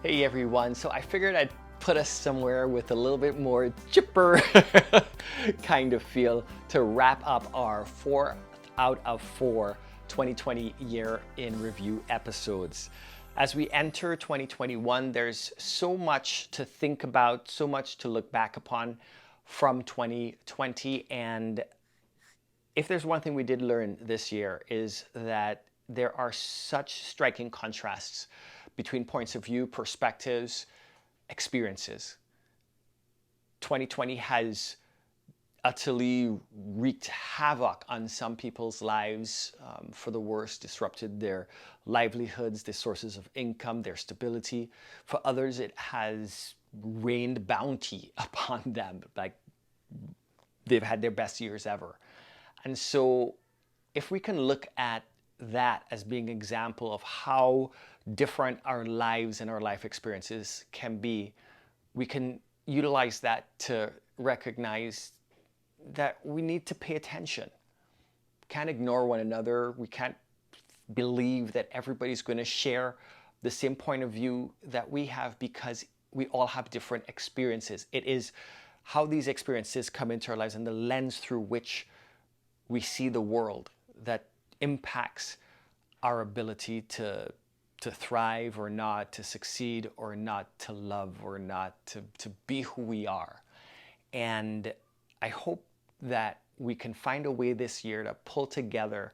Hey everyone, so I figured I'd put us somewhere with a little bit more chipper kind of feel to wrap up our 4 out of 4 2020 year in review episodes. As we enter 2021, there's so much to think about, so much to look back upon from 2020. And if there's one thing we did learn this year is that there are such striking contrasts between points of view, perspectives, experiences. 2020 has utterly wreaked havoc on some people's lives, for the worst, disrupted their livelihoods, their sources of income, their stability. For others, it has rained bounty upon them, like they've had their best years ever. And so if we can look at that as being an example of how different our lives and our life experiences can be, we can utilize that to recognize that we need to pay attention. We can't ignore one another. We can't believe that everybody's going to share the same point of view that we have, because we all have different experiences. It is how these experiences come into our lives and the lens through which we see the world that impacts our ability to thrive or not, to succeed or not, to love or not, to be who we are. And I hope that we can find a way this year to pull together,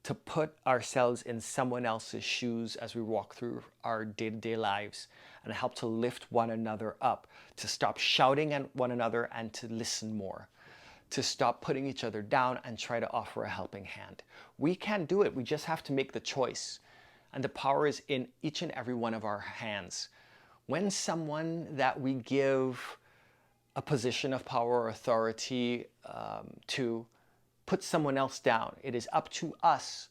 to put ourselves in someone else's shoes as we walk through our day-to-day lives, and help to lift one another up, to stop shouting at one another and to listen more, to stop putting each other down and try to offer a helping hand. We can do it. We just have to make the choice. And the power is in each and every one of our hands. When someone that we give a position of power or authority to put someone else down, it is up to us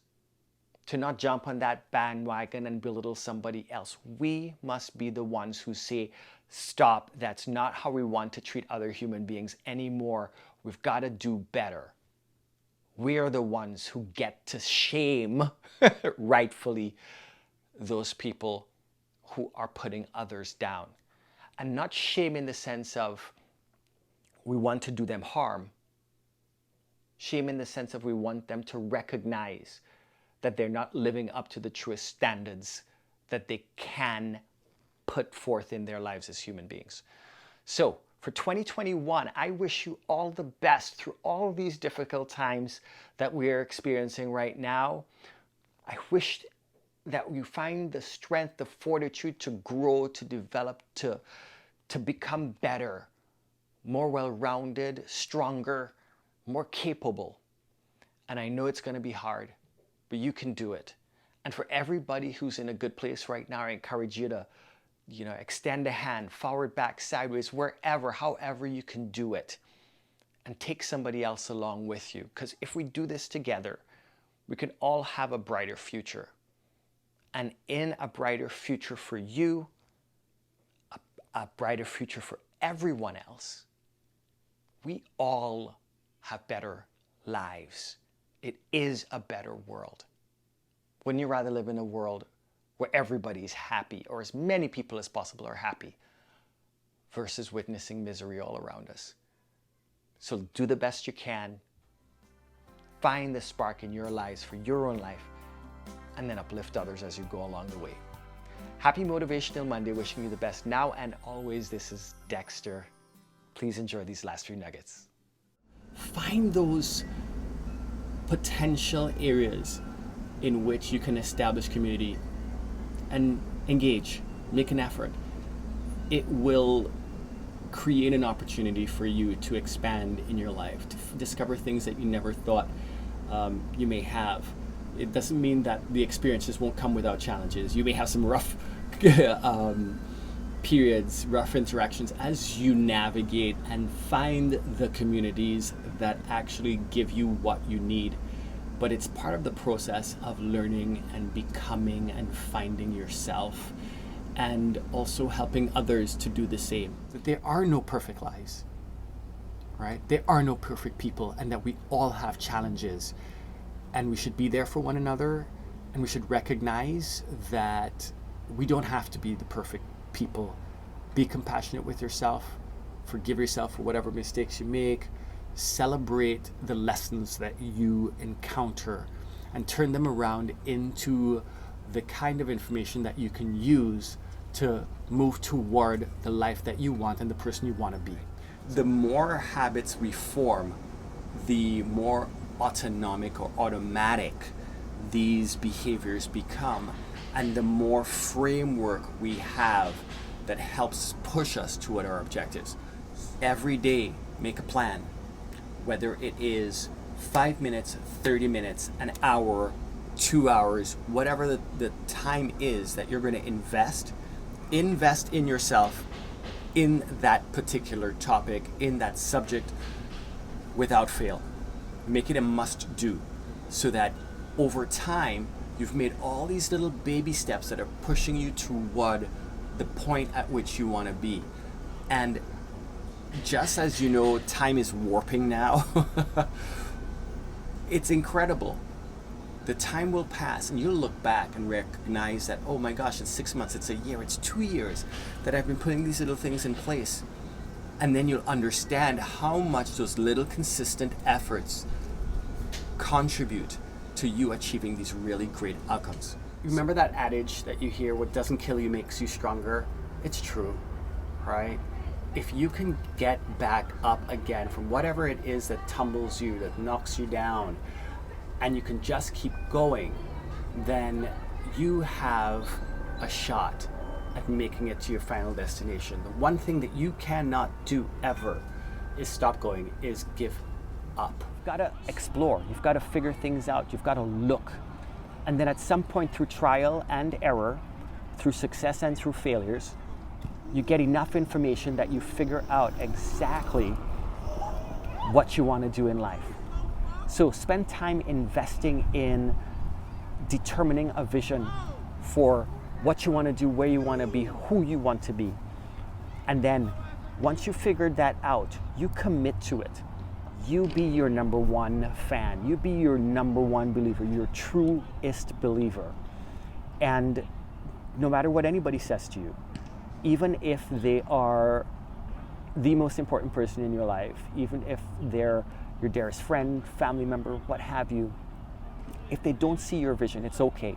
to not jump on that bandwagon and belittle somebody else. We must be the ones who say, stop, that's not how we want to treat other human beings anymore. We've got to do better. We are the ones who get to shame, rightfully, those people who are putting others down. And not shame in the sense of we want to do them harm. Shame in the sense of we want them to recognize that they're not living up to the truest standards that they can put forth in their lives as human beings. So for 2021, I wish you all the best through all these difficult times that we're experiencing right now. I wish that you find the strength, the fortitude to grow, to develop, to become better, more well-rounded, stronger, more capable. And I know it's going to be hard, but you can do it. And for everybody who's in a good place right now, I encourage you to extend a hand, forward, back, sideways, wherever, however you can do it. And take somebody else along with you. Because if we do this together, we can all have a brighter future. And in a brighter future for you, a brighter future for everyone else, we all have better lives. It is a better world. Wouldn't you rather live in a world where everybody's happy, or as many people as possible are happy, versus witnessing misery all around us? So do the best you can. Find the spark in your lives for your own life, and then uplift others as you go along the way. Happy Motivational Monday, wishing you the best now and always. This is Dexter. Please enjoy these last few nuggets. Find those potential areas in which you can establish community and engage, make an effort. It will create an opportunity for you to expand in your life, to discover things that you never thought you may have. It doesn't mean that the experiences won't come without challenges. You may have some rough periods, rough interactions as you navigate and find the communities that actually give you what you need. But it's part of the process of learning and becoming and finding yourself, and also helping others to do the same. That there are no perfect lives, right? There are no perfect people, and that we all have challenges, and we should be there for one another, and we should recognize that we don't have to be the perfect people. Be compassionate with yourself. Forgive yourself for whatever mistakes you make. Celebrate the lessons that you encounter and turn them around into the kind of information that you can use to move toward the life that you want and the person you want to be. The more habits we form, the more autonomic or automatic these behaviors become, and the more framework we have that helps push us toward our objectives. Every day, make a plan, whether it is 5 minutes, 30 minutes, an hour, 2 hours, whatever the time is that you're going to invest in yourself, in that particular topic, in that subject, without fail. Make it a must do, so that over time you've made all these little baby steps that are pushing you toward the point at which you want to be. And just as you know, time is warping now. It's incredible. The time will pass and you'll look back and recognize that, oh my gosh, it's 6 months, it's a year, it's 2 years that I've been putting these little things in place. And then you'll understand how much those little consistent efforts contribute to you achieving these really great outcomes. Remember that adage that you hear, what doesn't kill you makes you stronger? It's true, right? If you can get back up again from whatever it is that tumbles you, that knocks you down, and you can just keep going, then you have a shot at making it to your final destination. The one thing that you cannot do ever is stop going, is give up. You've got to explore, you've got to figure things out, you've got to look. And then at some point, through trial and error, through success and through failures, you get enough information that you figure out exactly what you want to do in life. So spend time investing in determining a vision for what you want to do, where you want to be, who you want to be. And then once you figured that out, you commit to it. You be your number one fan. You be your number one believer, your truest believer. And no matter what anybody says to you, even if they are the most important person in your life, even if they're your dearest friend, family member, what have you, if they don't see your vision, it's okay.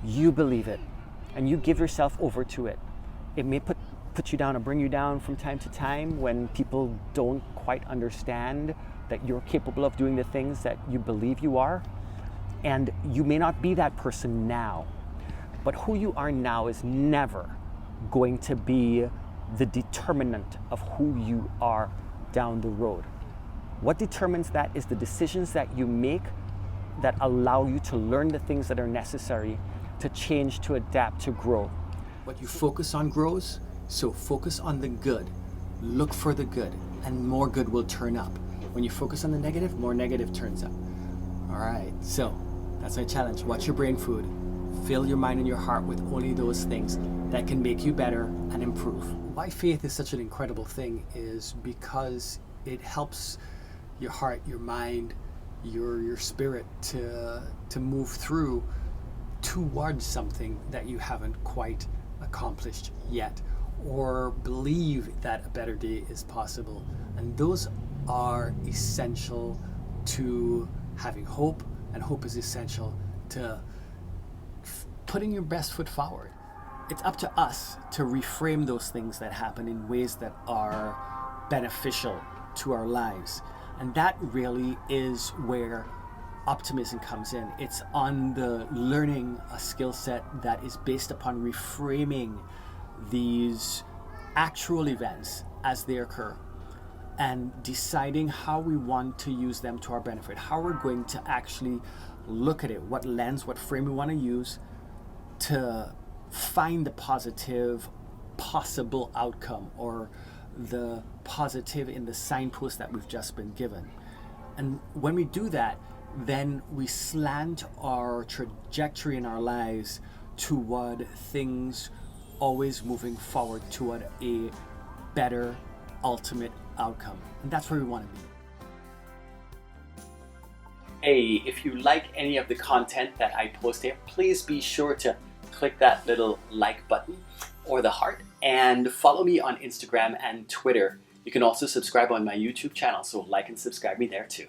You believe it, and you give yourself over to it. It may put you down or bring you down from time to time when people don't quite understand that you're capable of doing the things that you believe you are. And you may not be that person now, but who you are now is never going to be the determinant of who you are down the road. What determines that is the decisions that you make that allow you to learn the things that are necessary to change, to adapt, to grow. What you focus on grows, so focus on the good. Look for the good, and more good will turn up. When you focus on the negative, more negative turns up. All right, so that's my challenge. Watch your brain food. Fill your mind and your heart with only those things that can make you better and improve. Why faith is such an incredible thing is because it helps your heart, your mind, your spirit to move through towards something that you haven't quite accomplished yet, or believe that a better day is possible. And those are essential to having hope, and hope is essential to putting your best foot forward. It's up to us to reframe those things that happen in ways that are beneficial to our lives. And that really is where optimism comes in. It's on the learning a skill set that is based upon reframing these actual events as they occur and deciding how we want to use them to our benefit, how we're going to actually look at it, what lens, what frame we want to use to find the positive possible outcome or the positive in the signpost that we've just been given. And when we do that, then we slant our trajectory in our lives toward things always moving forward toward a better ultimate outcome. And that's where we want to be. Hey, if you like any of the content that I post here, please be sure to click that little like button or the heart, and follow me on Instagram and Twitter. You can also subscribe on my YouTube channel, so like and subscribe me there too.